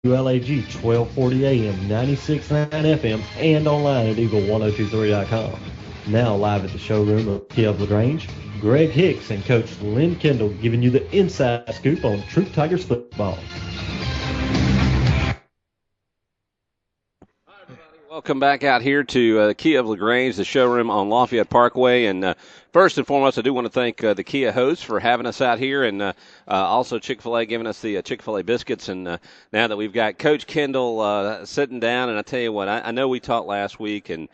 WLAG 1240 AM, 96.9 FM, and online at Eagle1023.com. Now live at the showroom of Kiev LaGrange, Greg Hicks and Coach Lynn Kendall giving you the inside scoop on Troup Tigers football. Welcome back out here to Kia of LaGrange, the showroom on Lafayette Parkway. And first and foremost, I do want to thank the Kia hosts for having us out here, and also Chick-fil-A giving us the Chick-fil-A biscuits. And now that we've got Coach Kendall sitting down, and I tell you what, I know we talked last week, and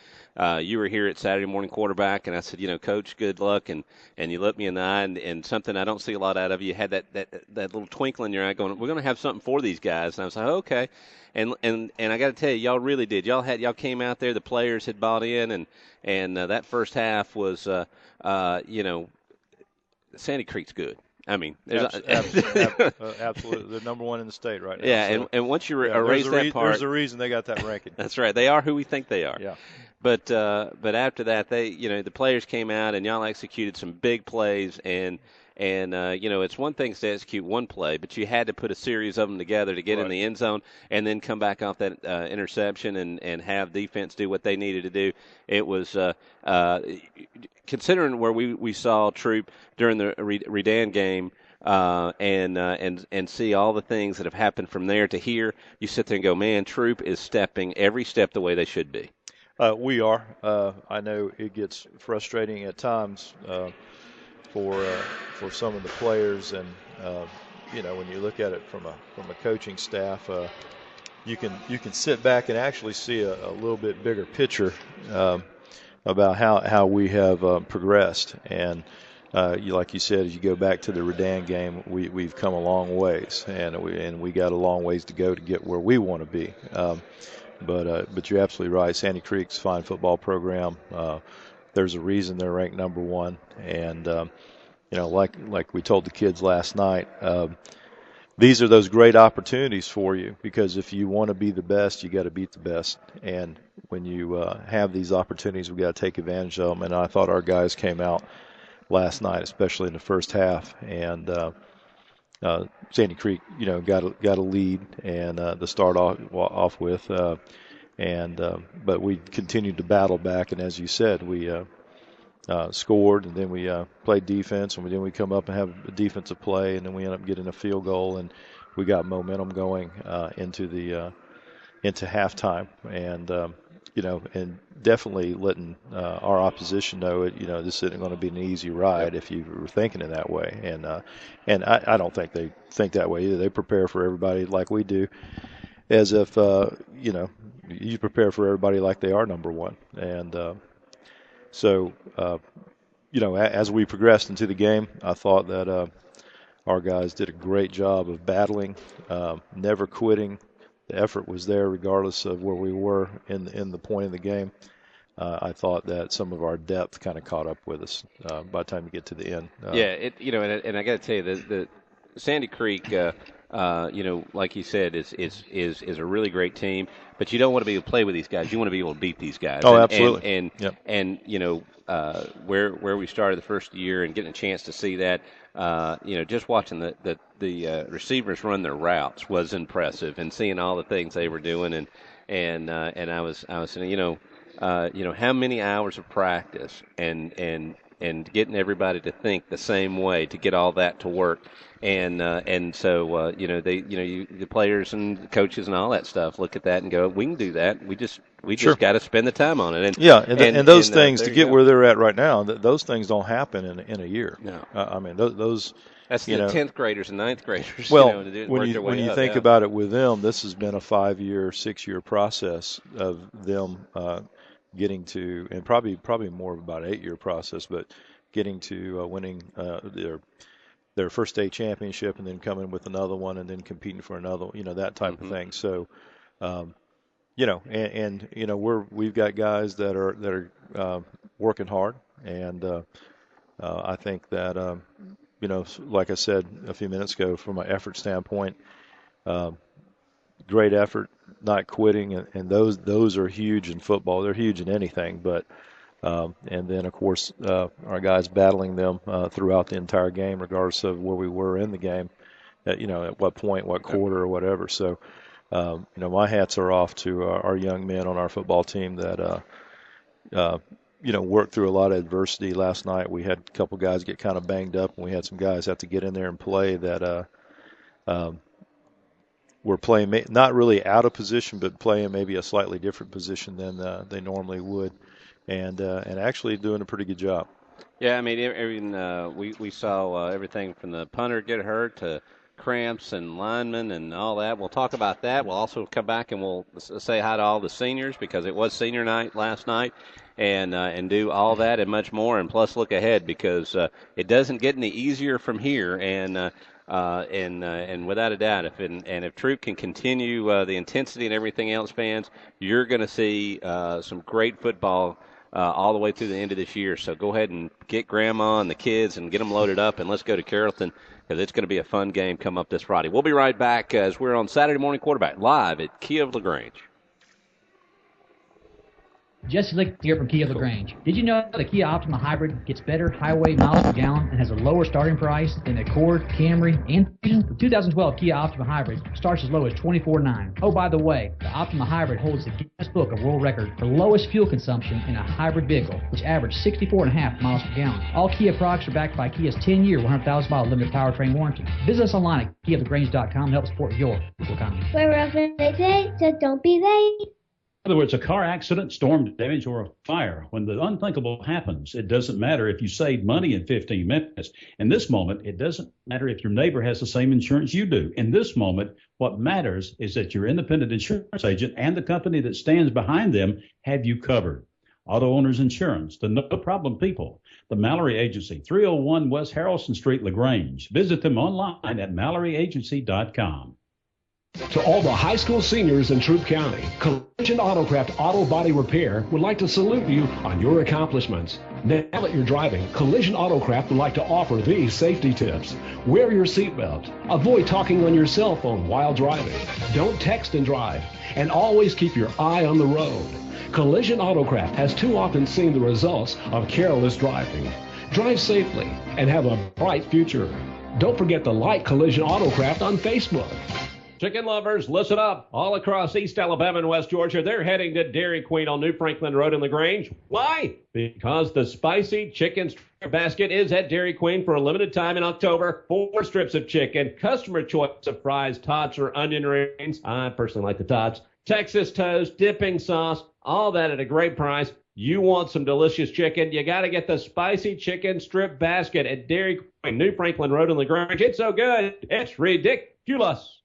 you were here at Saturday Morning Quarterback, and I said, Coach, good luck, and you looked me in the eye, and something I don't see a lot out of you. You had that little twinkle in your eye going, we're going to have something for these guys. And I was like, okay. And I got to tell you, y'all really did. Y'all came out there. The players had bought in, and that first half was, Sandy Creek's good. I mean, absolutely, they're number one in the state right now. Yeah, so. and once you erase that part, there's a reason they got that ranking. That's right. They are who we think they are. Yeah. But after that, the players came out and y'all executed some big plays and it's one thing to execute one play, but you had to put a series of them together to get in the end zone and then come back off that interception and have defense do what they needed to do. It was considering where we saw Troup during the Redan game and see all the things that have happened from there to here. You sit there and go, man, Troup is stepping every step the way they should be. We are. I know it gets frustrating at times for some of the players, and when you look at it from a coaching staff, you can sit back and actually see a little bit bigger picture about how we have progressed. And like you said, as you go back to the Redan game, we've come a long ways, and we got a long ways to go to get where we want to be. But you're absolutely right. Sandy Creek's a fine football program. There's a reason they're ranked number one, and like we told the kids last night, these are those great opportunities for you, because if you want to be the best, you got to beat the best. And when you have these opportunities, we got to take advantage of them. And I thought our guys came out last night, especially in the first half, and Sandy Creek, got a lead and to start off with, but we continued to battle back, and as you said, we scored, and then we played defense, and then we come up and have a defensive play, and then we end up getting a field goal, and we got momentum going into halftime, and and definitely letting our opposition know this isn't going to be an easy ride if you were thinking in that way, and I don't think they think that way either. They prepare for everybody like we do, as if you prepare for everybody like they are number one, and so as we progressed into the game, I thought that our guys did a great job of battling, never quitting. The effort was there regardless of where we were in the point of the game. I thought that some of our depth kind of caught up with us by the time you get to the end. And I got to tell you, the Sandy Creek, like you said, is a really great team. But you don't want to be able to play with these guys. You want to be able to beat these guys. Oh, absolutely. Where we started the first year and getting a chance to see that, just watching the receivers run their routes was impressive, and seeing all the things they were doing, and I was saying, how many hours of practice and getting everybody to think the same way to get all that to work, and so the players and the coaches and all that stuff look at that and go, we can do that. We just got to spend the time on it. And those things to get where they're at right now, those things don't happen in a year. No, I mean those. That's the 10th graders and 9th graders. Well, when you think about it with them, this has been a 5-year, 6-year process of them getting to, and probably more of about 8-year process, but getting to winning their first state championship, and then coming with another one, and then competing for another, that type of thing. So, we've got guys that are working hard, and I think that like I said a few minutes ago, from an effort standpoint, great effort, not quitting, and those are huge in football. They're huge in anything, but and then of course our guys battling them throughout the entire game, regardless of where we were in the game, at what point, what quarter, or whatever. So my hats are off to our young men on our football team that worked through a lot of adversity. Last night we had a couple guys get kind of banged up, and we had some guys have to get in there and play that were playing not really out of position, but playing maybe a slightly different position than they normally would, and actually doing a pretty good job. Yeah, I mean, we saw everything from the punter get hurt to cramps and linemen and all that. We'll talk about that. We'll also come back and we'll say hi to all the seniors because it was senior night last night, and do all that and much more, and plus look ahead because it doesn't get any easier from here, and without a doubt, if Troup can continue the intensity and everything else, fans, you're going to see some great football all the way through the end of this year. So go ahead and get Grandma and the kids and get them loaded up, and let's go to Carrollton because it's going to be a fun game come up this Friday. We'll be right back as we're on Saturday Morning Quarterback live at Kia of LaGrange. Jesse Lick here from Kia of LaGrange. Did you know the Kia Optima Hybrid gets better highway miles per gallon and has a lower starting price than the Accord, Camry, and Fusion? The 2012 Kia Optima Hybrid starts as low as $24,900. Oh, by the way, the Optima Hybrid holds the Guinness Book of World Record for lowest fuel consumption in a hybrid vehicle, which averaged 64.5 miles per gallon. All Kia products are backed by Kia's 10-year, 100,000-mile limited powertrain warranty. Visit us online at KiaofLaGrange.com to help support your vehicle economy. Wherever they say, so don't be late. In other words, a car accident, storm damage, or a fire. When the unthinkable happens, it doesn't matter if you saved money in 15 minutes. In this moment, it doesn't matter if your neighbor has the same insurance you do. In this moment, what matters is that your independent insurance agent and the company that stands behind them have you covered. Auto Owners Insurance, the no problem people. The Mallory Agency, 301 West Harrelson Street, LaGrange. Visit them online at MalloryAgency.com. To all the high school seniors in Troup County, Collision Autocraft Auto Body Repair would like to salute you on your accomplishments. Now that you're driving, Collision Autocraft would like to offer these safety tips. Wear your seatbelt. Avoid talking on your cell phone while driving. Don't text and drive. And always keep your eye on the road. Collision Autocraft has too often seen the results of careless driving. Drive safely and have a bright future. Don't forget to like Collision Autocraft on Facebook. Chicken lovers, listen up. All across East Alabama and West Georgia, they're heading to Dairy Queen on New Franklin Road in LaGrange. Why? Because the spicy chicken strip basket is at Dairy Queen for a limited time in October. 4 strips of chicken, customer choice of fries, tots, or onion rings. I personally like the tots. Texas toast, dipping sauce, all that at a great price. You want some delicious chicken, you got to get the spicy chicken strip basket at Dairy Queen, New Franklin Road in LaGrange. It's so good, it's ridiculous.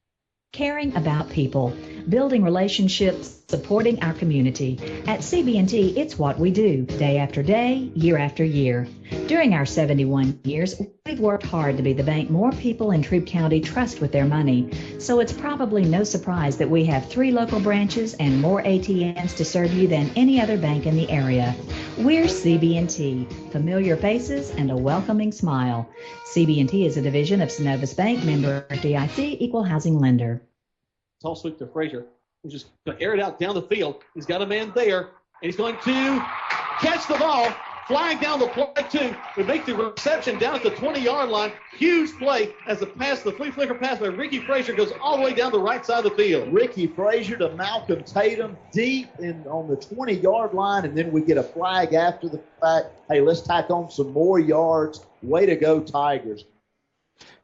Caring about people, building relationships, supporting our community. At CB&T, it's what we do, day after day, year after year. During our 71 years, we've worked hard to be the bank more people in Troup County trust with their money. So it's probably no surprise that we have 3 local branches and more ATMs to serve you than any other bank in the area. We're CB&T, familiar faces and a welcoming smile. CB&T is a division of Synovus Bank, member FDIC, equal housing lender. Toss sweep to Frazier. He's just going to air it out down the field. He's got a man there, and he's going to catch the ball, flying down the play, too. We make the reception down at the 20-yard line. Huge play as the pass, the flea flicker pass by Ricky Frazier goes all the way down the right side of the field. Ricky Frazier to Malcolm Tatum deep on the 20-yard line, and then we get a flag after the fact. Hey, let's tack on some more yards. Way to go, Tigers.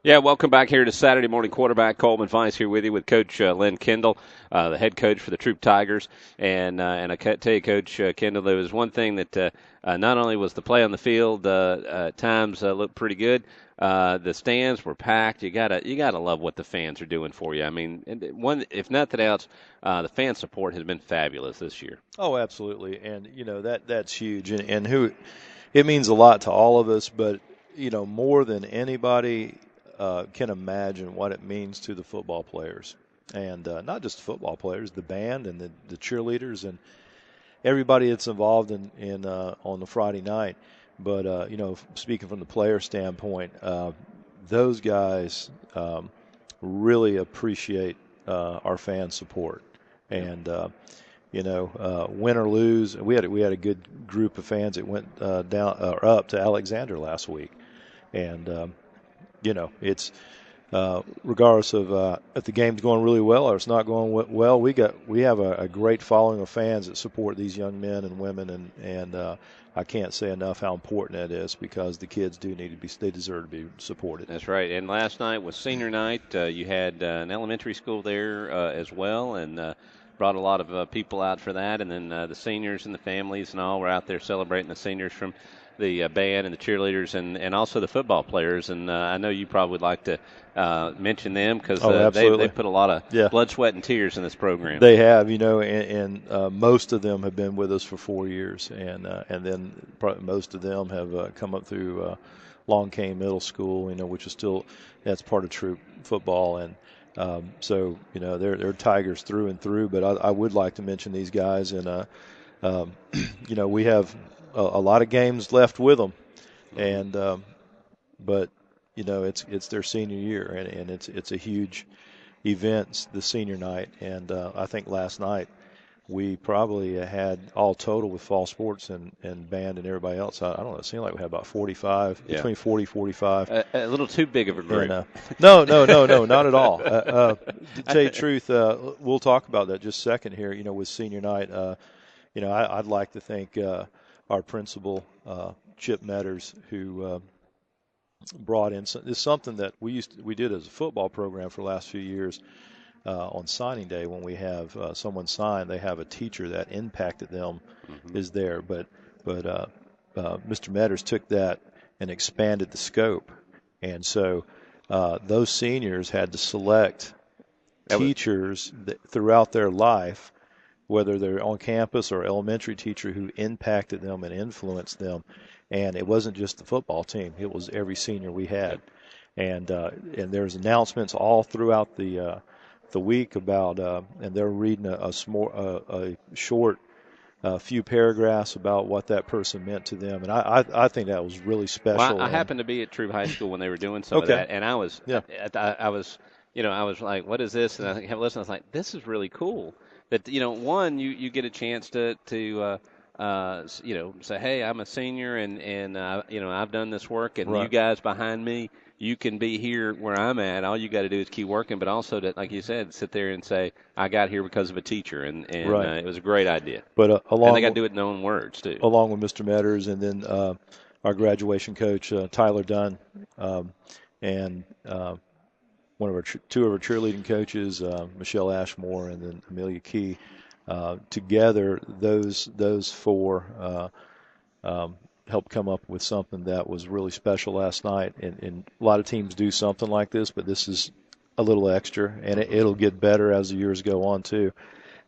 Yeah, welcome back here to Saturday Morning Quarterback. Coleman Vice here with you with Coach Lynn Kendall, the head coach for the Troup Tigers. And I tell you, Coach Kendall, there was one thing that not only was the play on the field at times looked pretty good, the stands were packed. You gotta love what the fans are doing for you. I mean, if nothing else, the fan support has been fabulous this year. Oh, absolutely, and that's huge, and it means a lot to all of us. But more than anybody can imagine what it means to the football players, and not just the football players, the band and the cheerleaders and everybody that's involved in on the Friday night. But speaking from the player standpoint, those guys really appreciate our fan support, and win or lose, we had a good group of fans that went down or up to Alexander last week, and it's regardless of if the game's going really well or it's not going well, we have a great following of fans that support these young men and women, and I can't say enough how important that is, because the kids they deserve to be supported. That's right. And last night was senior night. You had an elementary school there as well, and brought a lot of people out for that. And then the seniors and the families and all were out there celebrating the seniors from the band and the cheerleaders and also the football players. And I know you probably would like to mention them, because they put a lot of blood, sweat, and tears in this program. They have, and most of them have been with us for 4 years, and then probably most of them have come up through Long Cane Middle School, which is that's part of Troup football, and so they're Tigers through and through. But I would like to mention these guys, and we have a lot of games left with them, and but it's their senior year, and it's a huge event, the senior night, and I think last night we probably had all total with fall sports and band and everybody else. I don't know. It seemed like we had about 45, between 40, 45. A little too big of a group. And, no, not at all. To tell you the truth, we'll talk about that just a second here. With senior night, I'd like to thank our principal, Chip Metters, who brought in. It's something that we did as a football program for the last few years. On signing day, when we have someone sign, they have a teacher that impacted them is there. But Mr. Metters took that and expanded the scope, and so those seniors had to select teachers throughout their life, whether they're on campus or elementary teacher, who impacted them and influenced them. And it wasn't just the football team; it was every senior we had, and there's announcements all throughout the week about, and they're reading a short few paragraphs about what that person meant to them, and I think that was really special. Well, I happened to be at Troup High School when they were doing some of that, and I was like, what is this? And I have listened. I was like, this is really cool. That one, you get a chance to say, hey, I'm a senior, and I've done this work, and you guys behind me, you can be here where I'm at. All you got to do is keep working, but also to, like you said, sit there and say, I got here because of a teacher, and it was a great idea. But and they got to do it in their own words too. Along with Mr. Metters, and then our graduation coach Tyler Dunn, and two of our cheerleading coaches, Michelle Ashmore and then Amelia Key. Together, those four helped come up with something that was really special last night. And a lot of teams do something like this, but this is a little extra, and it'll get better as the years go on too.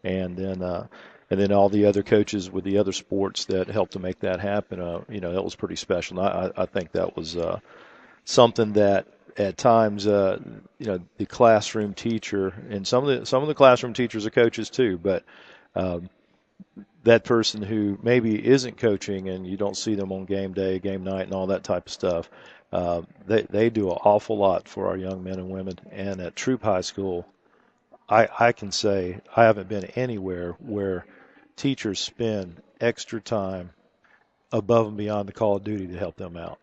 And then all the other coaches with the other sports that helped to make that happen. That was pretty special. And I think that was something that at times, the classroom teacher, and some of the classroom teachers are coaches too, but that person who maybe isn't coaching and you don't see them on game day, game night, and all that type of stuff, they do an awful lot for our young men and women. And at Troup High School, I can say I haven't been anywhere where teachers spend extra time above and beyond the call of duty to help them out.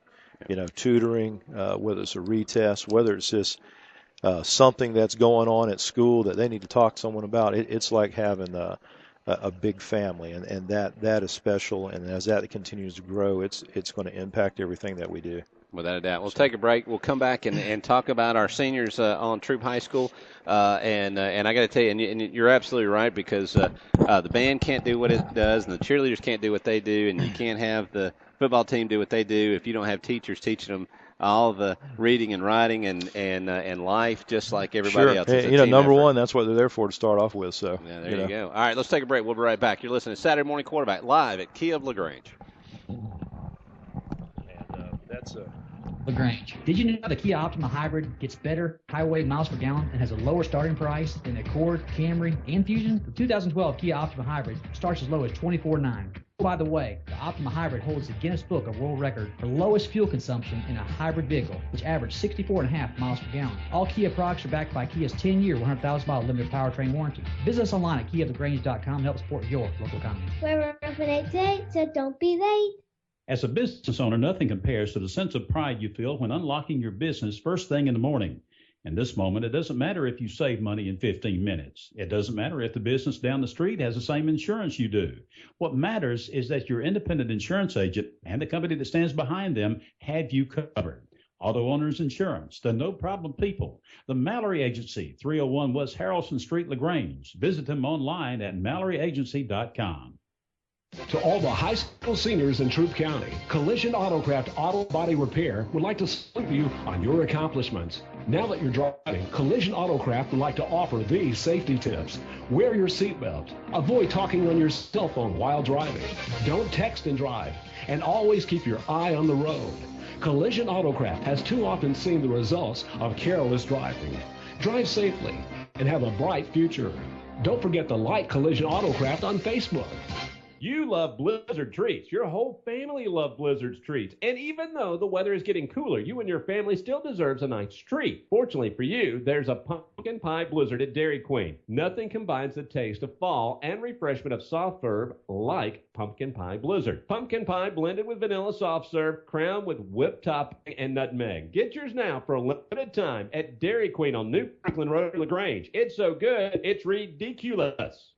Tutoring, whether it's a retest, whether it's just something that's going on at school that they need to talk to someone about. It's like having a big family, and that is special. And as that continues to grow, it's going to impact everything that we do. Without a doubt. We'll take a break. We'll come back and talk about our seniors on Troup High School. And I got to tell you, and you're absolutely right, because the band can't do what it does, and the cheerleaders can't do what they do, and you can't have the football team do what they do if you don't have teachers teaching them all the reading and writing and life, just like everybody else. And, number one, that's what they're there for, to start off with. So yeah, there you go. All right, let's take a break. We'll be right back. You're listening to Saturday Morning Quarterback live at Kia of LaGrange. And that's a LaGrange. Did you know the Kia Optima Hybrid gets better highway miles per gallon and has a lower starting price than the Accord, Camry, and Fusion? The 2012 Kia Optima Hybrid starts as low as $24,900. By the way, the Optima Hybrid holds the Guinness Book of World Record for lowest fuel consumption in a hybrid vehicle, which averaged 64.5 miles per gallon. All Kia products are backed by Kia's 10-year, 100,000-mile limited powertrain warranty. Visit us online at KiaofLaGrange.com to help support your local economy. We're open 8 to 8, so don't be late. As a business owner, nothing compares to the sense of pride you feel when unlocking your business first thing in the morning. In this moment, it doesn't matter if you save money in 15 minutes. It doesn't matter if the business down the street has the same insurance you do. What matters is that your independent insurance agent and the company that stands behind them have you covered. Auto Owners Insurance, the no problem people. The Mallory Agency, 301 West Harrelson Street, LaGrange. Visit them online at MalloryAgency.com. To all the high school seniors in Troup County, Collision Autocraft Auto Body Repair would like to salute you on your accomplishments. Now that you're driving, Collision Autocraft would like to offer these safety tips. Wear your seatbelt. Avoid talking on your cell phone while driving. Don't text and drive. And always keep your eye on the road. Collision Autocraft has too often seen the results of careless driving. Drive safely and have a bright future. Don't forget to like Collision Autocraft on Facebook. You love Blizzard treats. Your whole family loves Blizzard's treats. And even though the weather is getting cooler, you and your family still deserves a nice treat. Fortunately for you, there's a pumpkin pie Blizzard at Dairy Queen. Nothing combines the taste of fall and refreshment of soft serve like pumpkin pie Blizzard. Pumpkin pie blended with vanilla soft serve, crowned with whipped topping and nutmeg. Get yours now for a limited time at Dairy Queen on New Franklin Road, LaGrange. It's so good, it's ridiculous.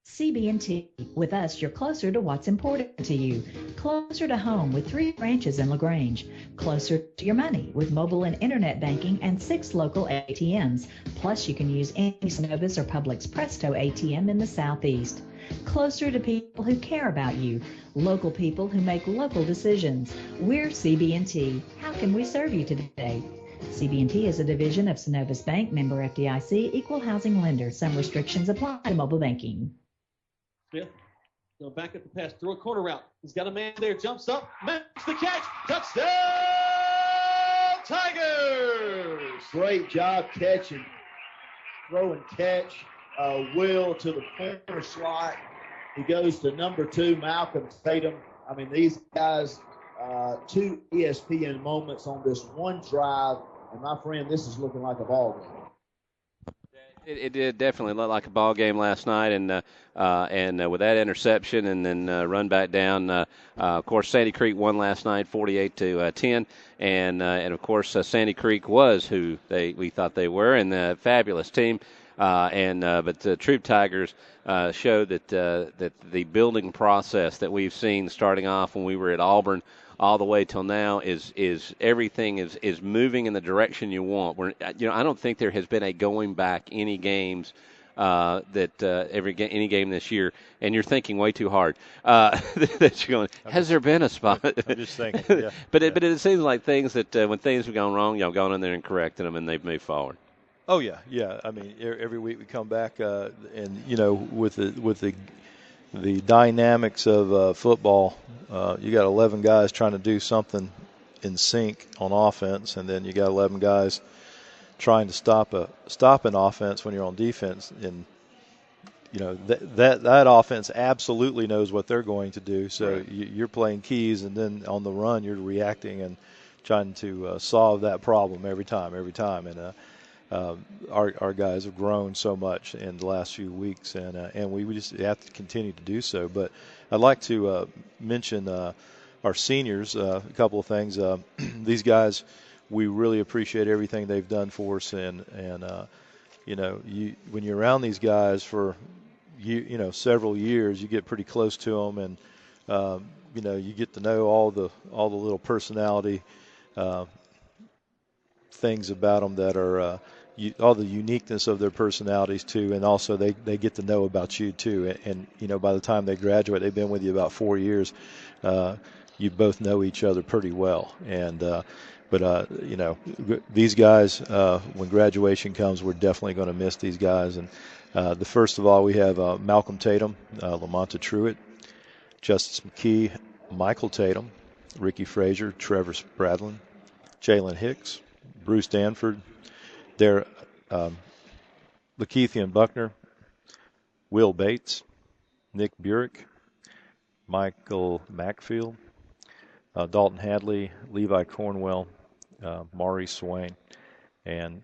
CB&T. With us, you're closer to what's important to you. Closer to home with 3 branches in LaGrange. Closer to your money with mobile and internet banking and 6 local ATMs. Plus, you can use any Synovus or Publix Presto ATM in the Southeast. Closer to people who care about you. Local people who make local decisions. We're CB&T. How can we serve you today? CB&T is a division of Synovus Bank, member FDIC, equal housing lender. Some restrictions apply to mobile banking. Smith going back up the pass, throw a corner route. He's got a man there, jumps up, makes the catch, touchdown Tigers! Great job catching, throw and catch. Will to the corner slot. He goes to number 2, Malcolm Tatum. I mean, these guys, 2 ESPN moments on this one drive, and my friend, this is looking like a ball game. It did definitely look like a ball game last night, and with that interception and then run back down. Of course, Sandy Creek won last night, 48-10, and of course Sandy Creek was who we thought they were, and a fabulous team. But the Troup Tigers showed that the building process that we've seen starting off when we were at Auburn all the way till now is everything is moving in the direction you want. I don't think there has been a going back any games any game this year, and you're thinking way too hard. That you're going, has there been a spot? I'm just thinking, yeah. But it seems like things that when things have gone wrong, y'all gone in there and corrected them, and they've moved forward. Oh yeah. I mean, every week we come back, and with the dynamics of football, you got 11 guys trying to do something in sync on offense, and then you got 11 guys trying to stop an offense when you're on defense. And that offense absolutely knows what they're going to do. So right. You're playing keys, and then on the run you're reacting and trying to solve that problem every time. And our guys have grown so much in the last few weeks, and we just have to continue to do so. But I'd like to mention our seniors, a couple of things. These guys, we really appreciate everything they've done for us, and when you're around these guys for several years, you get pretty close to them, and you get to know all the little personality things about them that are all the uniqueness of their personalities too, and also they get to know about you too. And by the time they graduate, they've been with you about 4 years. You both know each other pretty well. And but these guys, when graduation comes, we're definitely going to miss these guys. And the first of all, we have Malcolm Tatum, Lamonta Truitt, Justice McKee, Michael Tatum, Ricky Frazier, Trevor Spradlin, Jalen Hicks, Bruce Danford, Lakeithian Buckner, Will Bates, Nick Burek, Michael Macfield, Dalton Hadley, Levi Cornwell, Maury Swain. And,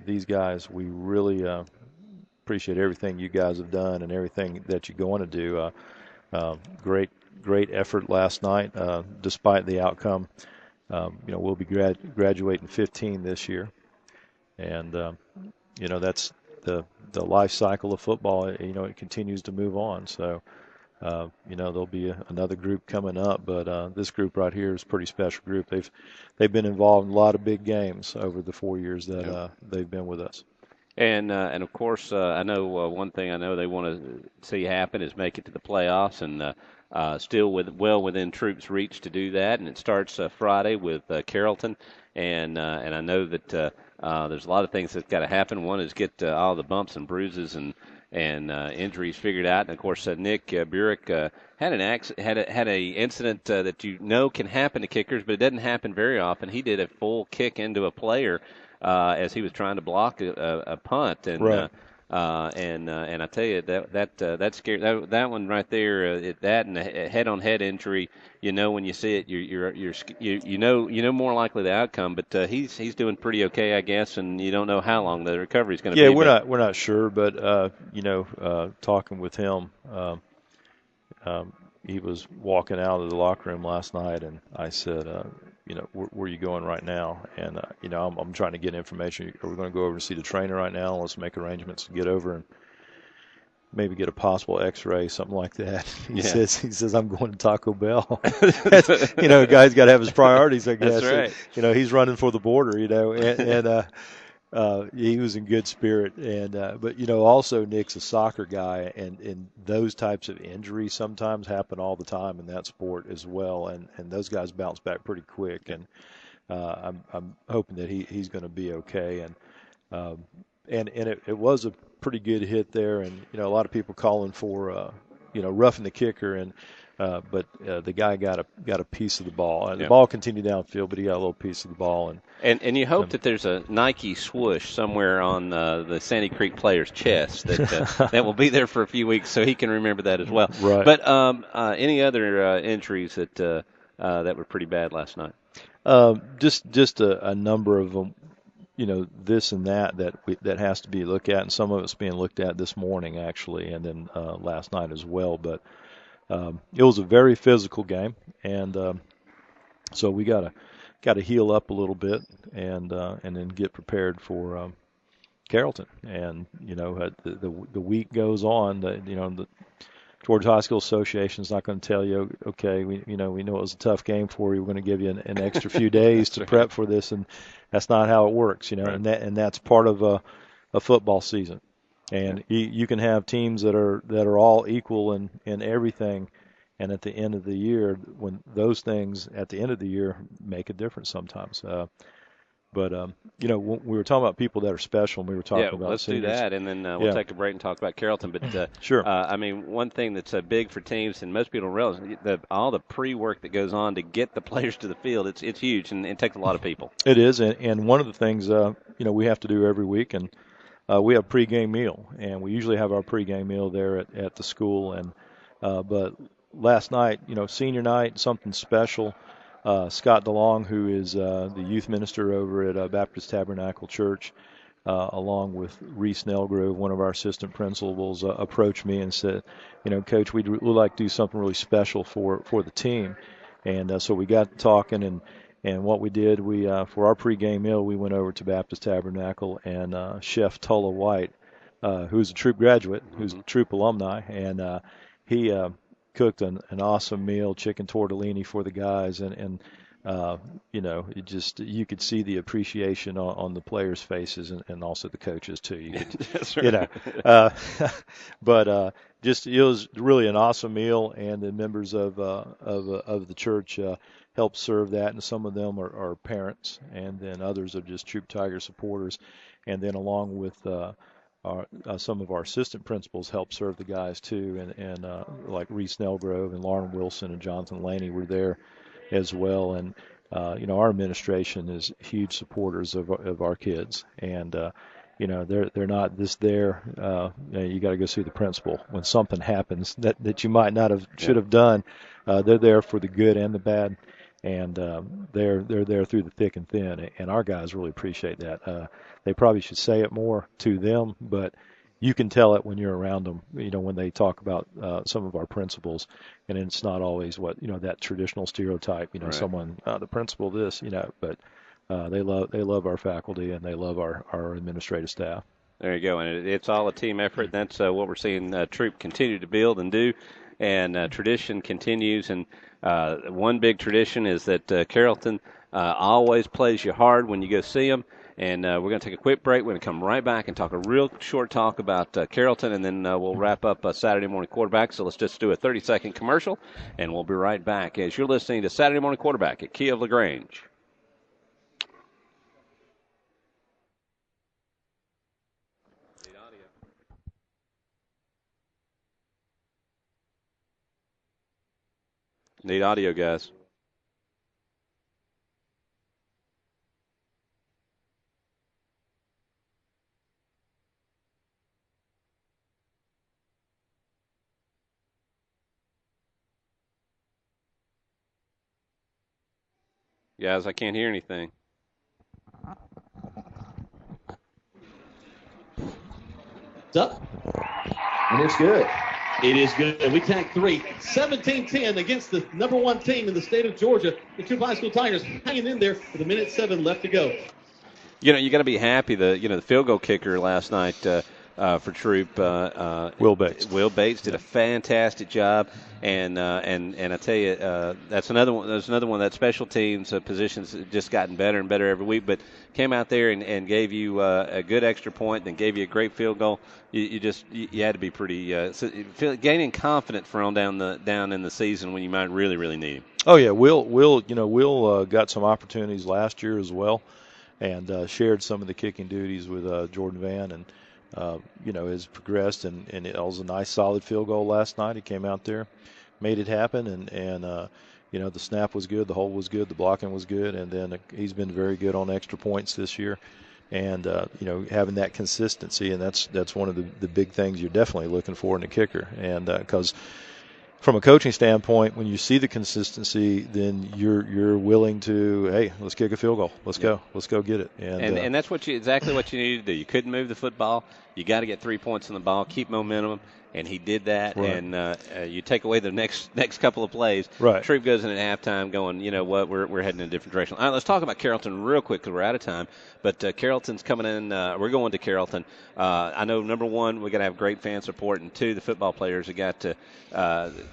these guys, we really appreciate everything you guys have done and everything that you're going to do. Great effort last night, despite the outcome. We'll be graduating 15 this year. And that's the life cycle of football. It continues to move on. So there'll be another group coming up, but this group right here is a pretty special group. They've been involved in a lot of big games over the 4 years that they've been with us. And of course, I know one thing I know they want to see happen is make it to the playoffs, and still well within Troup's reach to do that. And it starts Friday with Carrollton, and I know that there's a lot of things that's got to happen. One is get all the bumps and bruises and injuries figured out. And of course, Nick Burek had a incident that can happen to kickers, but it doesn't happen very often. He did a full kick into a player as he was trying to block a punt, and right. And I tell you that scary that one right there, that and a head-on-head injury. When you see it, you know more likely the outcome. But he's doing pretty okay, I guess, and you don't know how long the recovery is going to be. Yeah, we're not sure, but talking with him, he was walking out of the locker room last night, and I said, where are you going right now? And I'm trying to get information. Are we going to go over and see the trainer right now? Let's make arrangements to get over and maybe get a possible X-ray, something like that. He says I'm going to Taco Bell. A guy's got to have his priorities, I guess. That's right. And, he's running for the border, and he was in good spirit. And but also Nick's a soccer guy, and those types of injuries sometimes happen all the time in that sport as well. And those guys bounce back pretty quick. And I'm hoping that he's going to be okay. And it was a pretty good hit there, and a lot of people calling for roughing the kicker, but the guy got a piece of the ball. The ball continued downfield, but he got a little piece of the ball. And you hope that there's a Nike swoosh somewhere on the Sandy Creek player's chest that will be there for a few weeks, so he can remember that as well. Right. But any other injuries that were pretty bad last night? Just a number of them. This and that has to be looked at, and some of it's being looked at this morning actually, and then last night as well. But it was a very physical game, and so we got to heal up a little bit, and then get prepared for Carrollton. And the week goes on. The Georgia High School Association is not going to tell you, okay, we know it was a tough game for you. We're going to give you an extra few days to prep for this, and that's not how it works, Right. And that's part of a football season. And you can have teams that are all equal in everything, and at the end of the year, when those things at the end of the year make a difference sometimes. But when we were talking about people that are special, and we were talking about let's seniors. do that, and then we'll take a break and talk about Carrollton. But sure. One thing that's big for teams, and most people don't realize, all the pre-work that goes on to get the players to the field, it's huge, and it takes a lot of people. It is, and one of the things we have to do every week, and we have pregame meal, and we usually have our pregame meal there at the school. And but last night, senior night, something special. Scott DeLong, who is the youth minister over at Baptist Tabernacle Church, along with Reese Nelgrove, one of our assistant principals, approached me and said, Coach, we'd like to do something really special for the team. And so we got talking, and what we did, for our pregame meal, we went over to Baptist Tabernacle, and Chef Tulla White, who's a Troup graduate, who's a Troup alumni, and he cooked an awesome meal, chicken tortellini for the guys, and it just, you could see the appreciation on the players' faces, and also the coaches too. You could, That's right. But just, it was really an awesome meal, and the members of the church helped serve that, and some of them are parents, and then others are just Troup Tiger supporters, and then along with some of our assistant principals helped serve the guys too, and like Reese Nelgrove and Lauren Wilson and Jonathan Laney were there as well. And our administration is huge supporters of our kids, and they're not just there. You got to go see the principal when something happens that you might not have should have done. They're there for the good and the bad, and they're there through the thick and thin. And our guys really appreciate that. They probably should say it more to them, but you can tell it when you're around them, when they talk about some of our principals, and it's not always what, that traditional stereotype, Right. Someone, the principal this, but They love our faculty, and they love our administrative staff. There you go, and it's all a team effort. That's what we're seeing Troup continue to build and do, and tradition continues. And one big tradition is that Carrollton always plays you hard when you go see them. And we're going to take a quick break. We're going to come right back and talk a real short talk about Carrollton, and then we'll wrap up Saturday Morning Quarterback. So let's just do a 30-second commercial, and we'll be right back as you're listening to Saturday Morning Quarterback at Kia of LaGrange. Need audio, guys. Guys, I can't hear anything. It's up. And it's good. It is good. And we tack 3. 17-10 against the number 1 team in the state of Georgia. The Troup High School Tigers hanging in there with 1:07 left to go. You know, you got to be happy. The field goal kicker last night for Troup, Will Bates. Will Bates did a fantastic job, and I tell you, that's another one. There's another one that special teams positions just gotten better and better every week. But came out there and gave you a good extra point, then gave you a great field goal. You had to be pretty gaining confidence for on down in the season when you might really need him. Oh yeah, Will got some opportunities last year as well, and shared some of the kicking duties with Jordan Van, and has progressed, and it was a nice solid field goal last night. He came out there, made it happen, and the snap was good, the hole was good, the blocking was good, and then he's been very good on extra points this year, and having that consistency, and that's one of the big things you're definitely looking for in a kicker, and because from a coaching standpoint, when you see the consistency, then you're willing to, hey, let's kick a field goal. Let's go get it. And that's exactly what you needed to do. You couldn't move the football. You got to get 3 points on the ball, keep momentum, and he did that. Right. And you take away the next couple of plays. Right. Troup goes in at halftime going, you know what, we're heading in a different direction. All right, let's talk about Carrollton real quick because we're out of time. But Carrollton's coming in. We're going to Carrollton. I know, number one, we got to have great fan support, and two, the football players have got to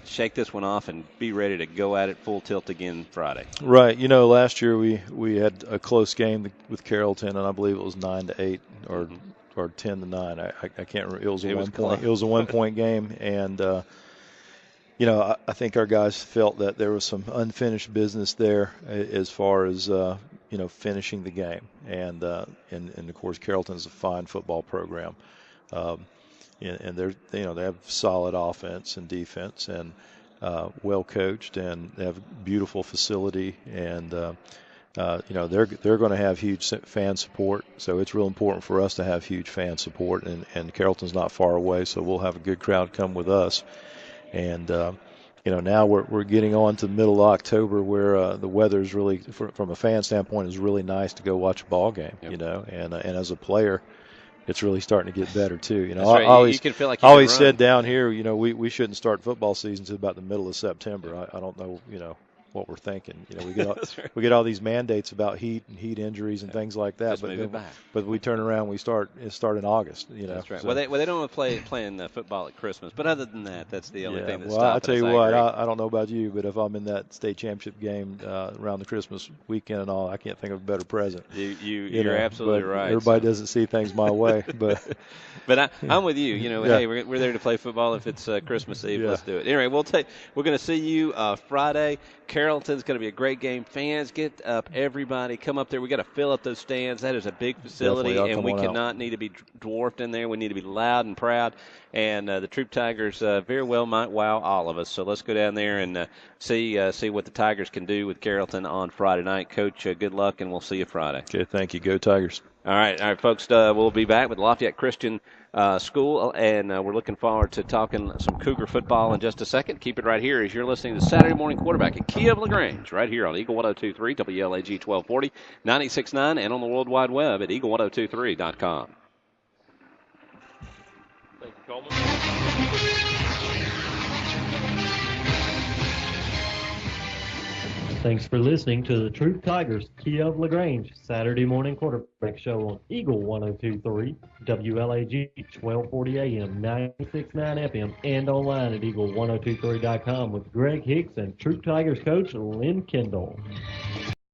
shake this one off and be ready to go at it full tilt again Friday. Right. Last year we had a close game with Carrollton, and I believe it was 9-8 or 10-9. I can't remember. It was a 1 point. It was a 1 point game, and I think our guys felt that there was some unfinished business there as far as finishing the game, and of course Carrollton's a fine football program, and they have solid offense and defense, and well coached, and they have a beautiful facility, and they're going to have huge fan support, so it's real important for us to have huge fan support, and Carrollton's not far away, so we'll have a good crowd come with us. And now we're getting on to the middle of October, where the weather is really, from a fan standpoint, is really nice to go watch a ball game. Yep. And as a player, it's really starting to get better too. That's right. You can feel like you always can said down here, we shouldn't start football season until about the middle of September. I don't know, what we're thinking. We get all these mandates about heat and heat injuries and things like that. But we turn around, it start in August. That's right. So. Well, they don't want to playing football at Christmas, but other than that, that's the only thing that's Well, stopping I tell you us. what, I don't know about you, but if I'm in that state championship game around the Christmas weekend and all, I can't think of a better present. You're absolutely right. Everybody doesn't see things my way, but but I'm with you. Hey, we're there to play football. If it's Christmas Eve, let's do it. Anyway, we're going to see you Friday. Carrollton's going to be a great game. Fans, get up, everybody, come up there. We got to fill up those stands. That is a big facility, and we cannot need to be dwarfed in there. We need to be loud and proud. And the Troup Tigers very well might wow all of us. So let's go down there and see what the Tigers can do with Carrollton on Friday night. Coach, good luck, and we'll see you Friday. Okay, thank you. Go Tigers. All right, folks. We'll be back with Lafayette Christian School, and we're looking forward to talking some Cougar football in just a second. Keep it right here as you're listening to Saturday Morning Quarterback at Kia of LaGrange, right here on Eagle 102.3, WLAG 1240, 96.9, and on the World Wide Web at eagle1023.com. Thank you, Coleman. Thanks for listening to the Troup Tigers Kia of LaGrange Saturday morning quarterback show on Eagle 102.3, WLAG 1240 AM, 96.9 FM, and online at eagle1023.com with Greg Hicks and Troup Tigers coach Lynn Kendall.